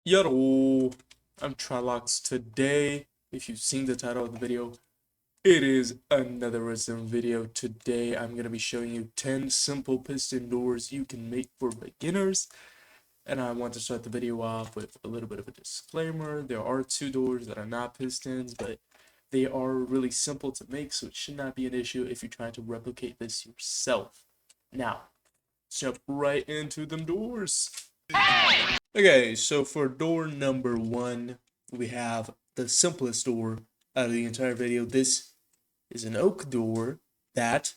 Yo, I'm Trilox. Today, if you've seen the title of the video, it is another Redstone video. Today, I'm going to be showing you 10 simple piston doors you can make for beginners. And I want to start the video off with a little bit of a disclaimer. There are two doors that are not pistons, but they are really simple to make, so it should not be an issue if you're trying to replicate this yourself. Now, let's jump right into them doors. Okay, so for door number one, we have the simplest door out of the entire video. This is an oak door that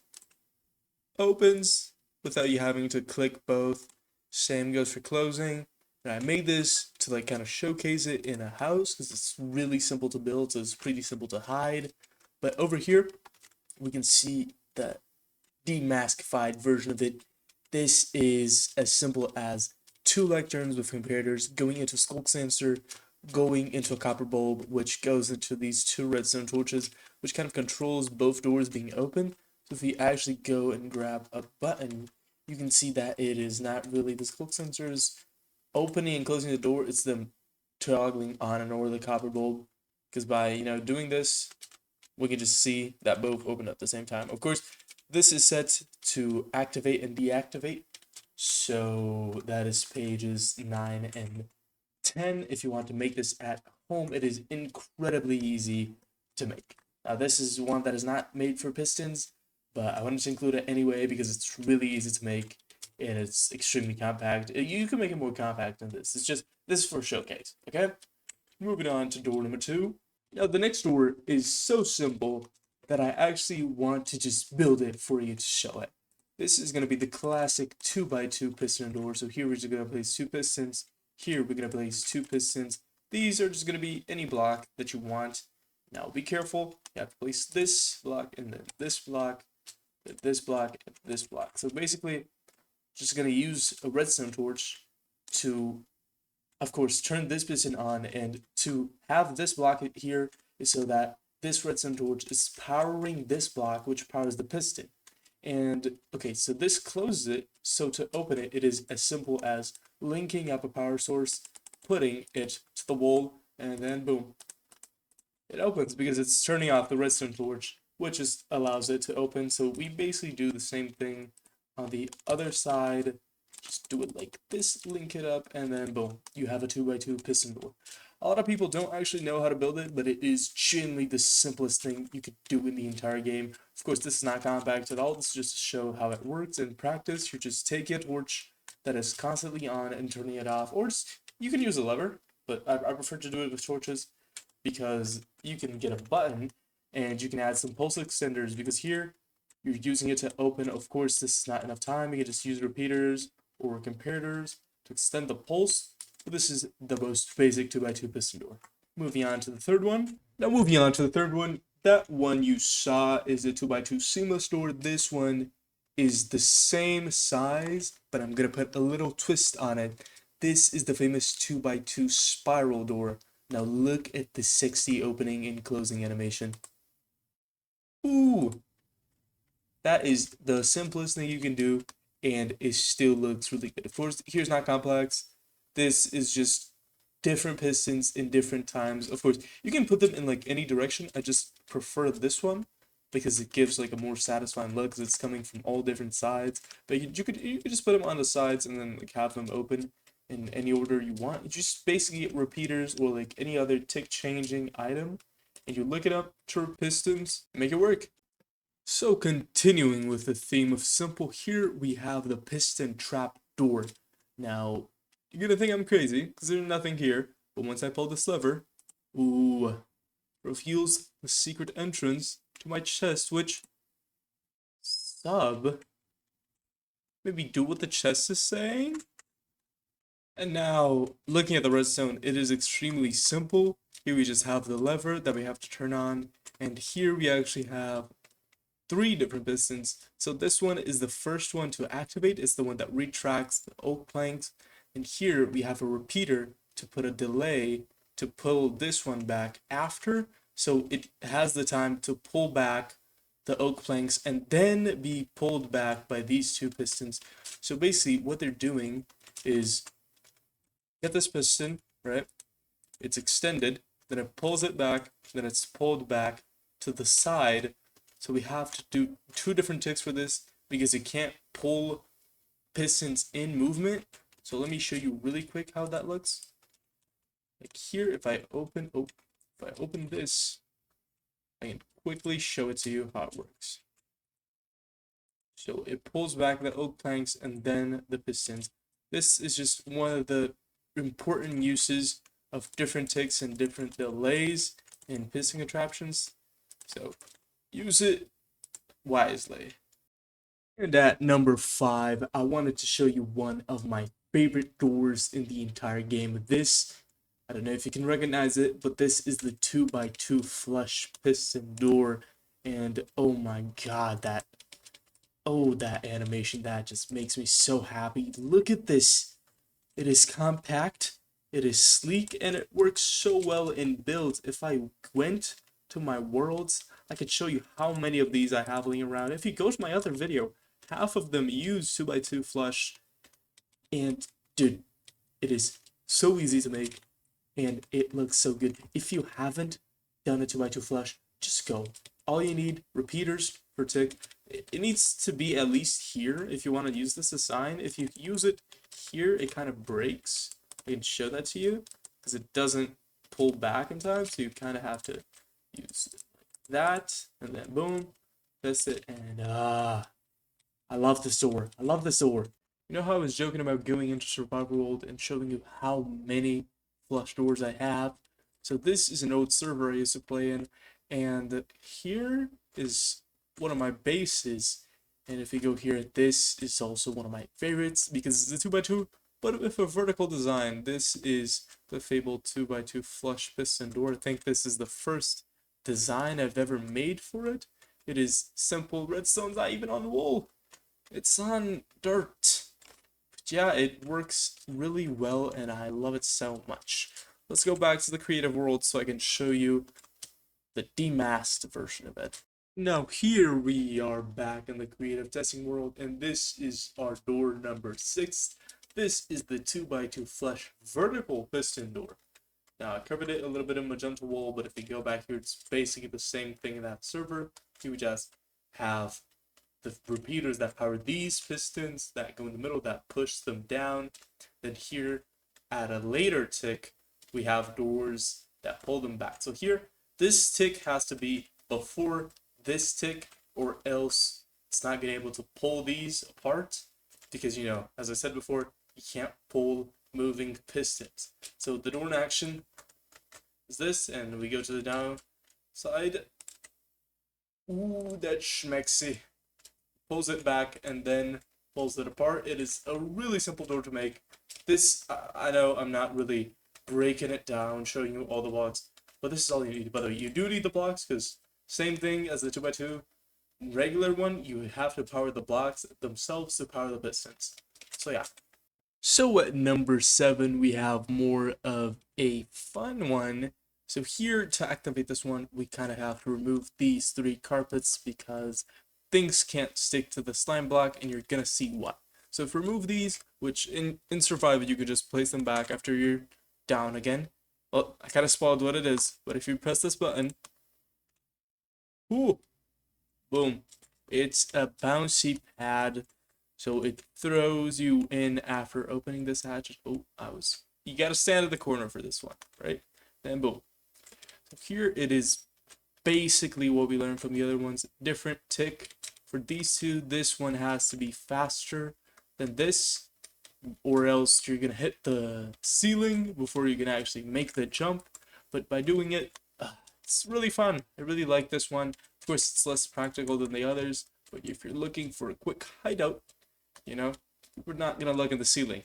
opens without you having to click both. Same goes for closing. And I made this to like kind of showcase it in a house because it's really simple to build, so it's pretty simple to hide. But over here, we can see the demaskified version of it. This is as simple as two lecterns with comparators going into sculk sensor, going into a copper bulb, which goes into these two redstone torches, which kind of controls both doors being open. So if you actually go and grab a button, you can see that it is not really the sculk sensors opening and closing the door, it's them toggling on and over the copper bulb. Because by doing this, we can just see that both open at the same time. Of course, this is set to activate and deactivate. So that is pages 9 and 10. If you want to make this at home, it is incredibly easy to make. Now, this is one that is not made for pistons, but I wanted to include it anyway because it's really easy to make and it's extremely compact. You can make it more compact than this. This is for showcase, okay? Moving on to door number two. Now, the next door is so simple that I actually want to just build it for you to show it. This is going to be the classic 2x2 piston door. So here we're just going to place two pistons. Here we're going to place two pistons. These are just going to be any block that you want. Now be careful. You have to place this block and then this block, then this block, and this block. So basically, just going to use a redstone torch to, of course, turn this piston on, and to have this block here is so that this redstone torch is powering this block, which powers the piston. And okay, so this closes it. So to open it, it is as simple as linking up a power source, putting it to the wall, and then boom, it opens because it's turning off the redstone torch, which just allows it to open. So we basically do the same thing on the other side. Just do it like this, link it up, and then boom, you have a 2x2 piston door. A lot of people don't actually know how to build it, but it is genuinely the simplest thing you could do in the entire game. Of course, this is not compact at all. This is just to show how it works in practice. You just take a torch that is constantly on and turning it off, or just, you can use a lever, but I prefer to do it with torches because you can get a button and you can add some pulse extenders because here you're using it to open. Of course, this is not enough time. You can just use repeaters or comparators to extend the pulse. But this is the most basic 2x2 piston door. Moving on to the third one. Now moving on to the third one. That one you saw is a 2x2 seamless door. This one is the same size, but I'm going to put a little twist on it. This is the famous 2x2 spiral door. Now look at the 60 opening and closing animation. Ooh! That is the simplest thing you can do, and it still looks really good. Of course, here's not complex. This is just different pistons in different times. Of course, you can put them in like any direction. I just prefer this one because it gives like a more satisfying look because it's coming from all different sides. But you could just put them on the sides and then like have them open in any order you want. You just basically get repeaters or like any other tick changing item, and you look it up, turn pistons, make it work. So continuing with the theme of simple, here we have the piston trap door. Now, you're gonna think I'm crazy, because there's nothing here, but once I pull this lever, ooh, reveals the secret entrance to my chest, which, maybe do what the chest is saying? And now, looking at the redstone, it is extremely simple. Here we just have the lever that we have to turn on, and here we actually have three different pistons. So this one is the first one to activate. It's the one that retracts the oak planks. And here we have a repeater to put a delay to pull this one back after. So it has the time to pull back the oak planks and then be pulled back by these two pistons. So basically what they're doing is get this piston, right? It's extended, then it pulls it back, then it's pulled back to the side. So we have to do two different ticks for this because you can't pull pistons in movement. So let me show you really quick how that looks. Like here, if I open this, I can quickly show it to you how it works. So it pulls back the oak planks and then the pistons. This is just one of the important uses of different ticks and different delays in piston contraptions. So use it wisely. And at number 5, I wanted to show you one of my favorite doors in the entire game. This, I don't know if you can recognize it, but this is the 2x2 flush piston door. And oh my god, that animation, that just makes me so happy. Look at this. It is compact, it is sleek, and it works so well in builds. If I went to my worlds, I could show you how many of these I have laying around. If you go to my other video, half of them use 2x2 flush. And dude, it is so easy to make, and it looks so good. If you haven't done a 2x2 flush, just go. All you need, repeaters per tick. It needs to be at least here if you want to use this as a sign. If you use it here, it kind of breaks. I can show that to you because it doesn't pull back in time, so you kind of have to use it like that, and then boom, press it, and I love this door. I love this door. You know how I was joking about going into Survival World and showing you how many flush doors I have? So this is an old server I used to play in, and here is one of my bases. And if you go here, this is also one of my favorites because it's a 2x2, but with a vertical design. This is the fabled 2x2 flush piston door. I think this is the first design I've ever made for it. It is simple. Redstone's not even on wool. It's on dirt. But yeah, it works really well and I love it so much. Let's go back to the creative world so I can show you the demasked version of it. Now here we are back in the creative testing world, and this is our door number 6. This is the 2x2 flush vertical piston door. Now I covered it a little bit in magenta wool, but if you go back here, it's basically the same thing in that server. You just have the repeaters that power these pistons that go in the middle that push them down. Then here at a later tick, we have doors that pull them back. So here, this tick has to be before this tick, or else it's not going to be able to pull these apart because, you know, as I said before, you can't pull moving pistons. So the door in action is this, and we go to the down side. Ooh, that's schmexy. Pulls it back and then pulls it apart. It is a really simple door to make. This, I know I'm not really breaking it down, showing you all the blocks, but this is all you need. By the way, you do need the blocks because same thing as the 2x2 regular one, you have to power the blocks themselves to power the pistons. So yeah. So at number 7, we have more of a fun one. So here, to activate this one, we kind of have to remove these 3 carpets because things can't stick to the slime block, and you're gonna see why. So if you remove these, which in survival you could just place them back after you're down again. Well, I kind of spoiled what it is, but if you press this button, ooh, boom, it's a bouncy pad. So it throws you in after opening this hatch. Oh, you gotta stand at the corner for this one, right? Then boom. So here it is basically what we learned from the other ones. Different tick. For these two, this one has to be faster than this, or else you're gonna hit the ceiling before you can actually make the jump. But by doing it, it's really fun. I really like this one. Of course, it's less practical than the others, but if you're looking for a quick hideout, you know, we're not gonna look at the ceiling.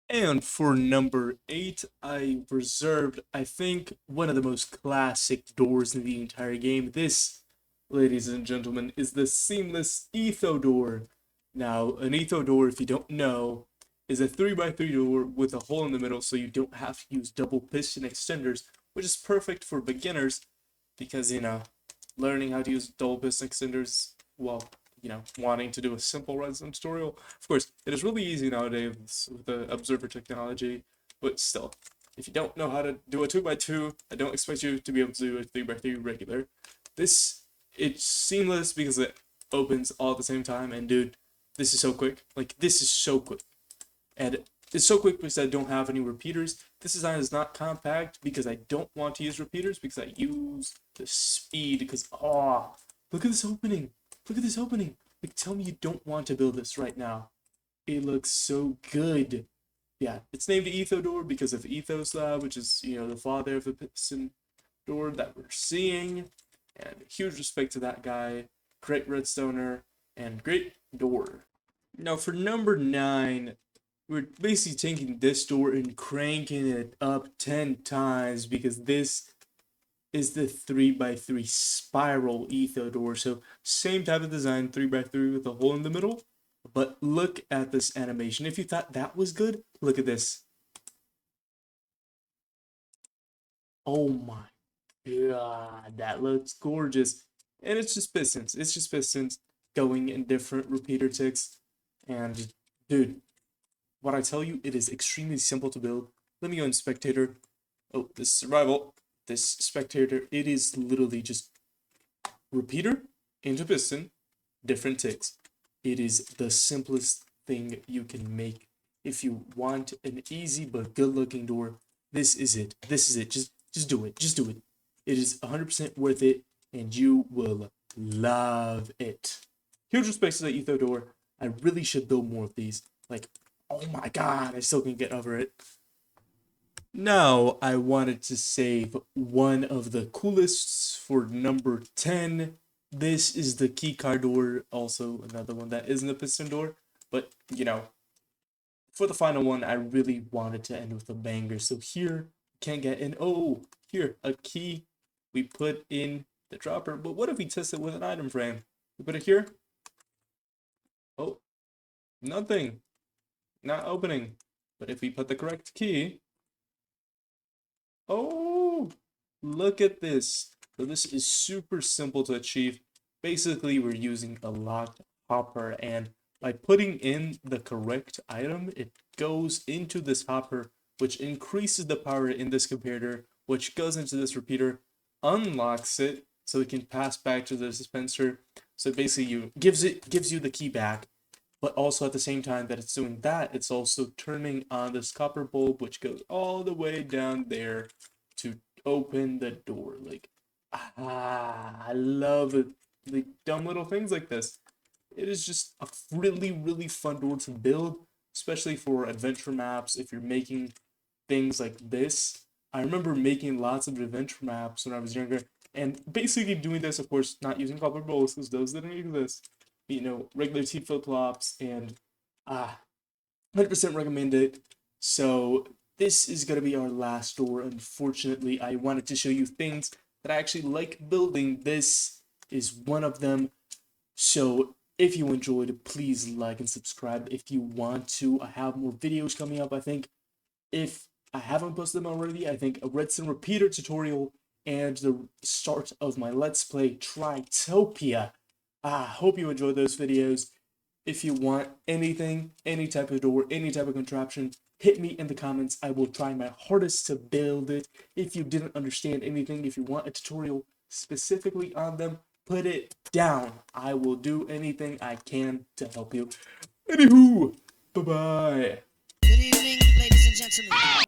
And for number 8, I reserved, I think, one of the most classic doors in the entire game. This, ladies and gentlemen, is the seamless etho door. Now, an etho door, if you don't know, is a 3x3 door with a hole in the middle, so you don't have to use double piston extenders, which is perfect for beginners because, you know, learning how to use double piston extenders, well, you know, wanting to do a simple Redstone tutorial. Of course, it is really easy nowadays with the observer technology, but still. If you don't know how to do a 2x2, I don't expect you to be able to do a 3x3 regular. It's seamless because it opens all at the same time, and dude, this is so quick. Like, this is so quick. And it's so quick because I don't have any repeaters. This design is not compact because I don't want to use repeaters because I use the speed because, oh, look at this opening. Look at this opening. Like, tell me you don't want to build this right now. It looks so good. Yeah, it's named Etho Door because of Ethos Lab, which is, the father of the Piston Door that we're seeing. And huge respect to that guy. Great redstoner and great door. Now for number 9, we're basically taking this door and cranking it up 10 times because this is the 3x3 spiral Etho door. So same type of design, 3x3 with a hole in the middle. But look at this animation. If you thought that was good, look at this. Oh my god, that looks gorgeous. And it's just pistons. It's just pistons going in different repeater ticks. And dude, what I tell you, it is extremely simple to build. Let me go in spectator. Oh, this is survival. This spectator, it is literally just repeater into piston, different ticks. It is the simplest thing you can make. If you want an easy but good looking door, this is it. This is it. Just do it. Just do it. It is 100% worth it, and you will love it. Huge respect to the Etho door. I really should build more of these. Like, oh my god, I still can't get over it. Now, I wanted to save one of the coolest for number 10. This is the keycard door, also another one that isn't a piston door. But, for the final one, I really wanted to end with a banger. So here, can't get in. Oh, here, a key. We put in the dropper. But what if we test it with an item frame? We put it here. Oh, nothing. Not opening. But if we put the correct key... Oh, look at this. So this is super simple to achieve. Basically, we're using a locked hopper, and by putting in the correct item, it goes into this hopper, which increases the power in this comparator, which goes into this repeater, unlocks it, so it can pass back to the dispenser. So basically, gives you the key back, but also at the same time that it's doing that, it's also turning on this copper bulb, which goes all the way down there to open the door. Like, I love it. Like, dumb little things like this. It is just a really, really fun door to build, especially for adventure maps. If you're making things like this, I remember making lots of adventure maps when I was younger, and basically doing this, of course, not using copper bowls because those didn't exist. Regular tea flip-flops, and 100% recommend it. So this is going to be our last door. Unfortunately, I wanted to show you things that I actually like building. This is one of them. So if you enjoyed, please like and subscribe if you want to. I have more videos coming up. I think if I haven't posted them already, I think a redstone repeater tutorial and the start of my Let's Play Tritopia. Hope you enjoyed those videos. If you want anything, any type of door, any type of contraption, hit me in the comments. I will try my hardest to build it. If you didn't understand anything, if you want a tutorial specifically on them, put it down. I will do anything I can to help you. Anywho, bye-bye. Good evening, ladies and gentlemen.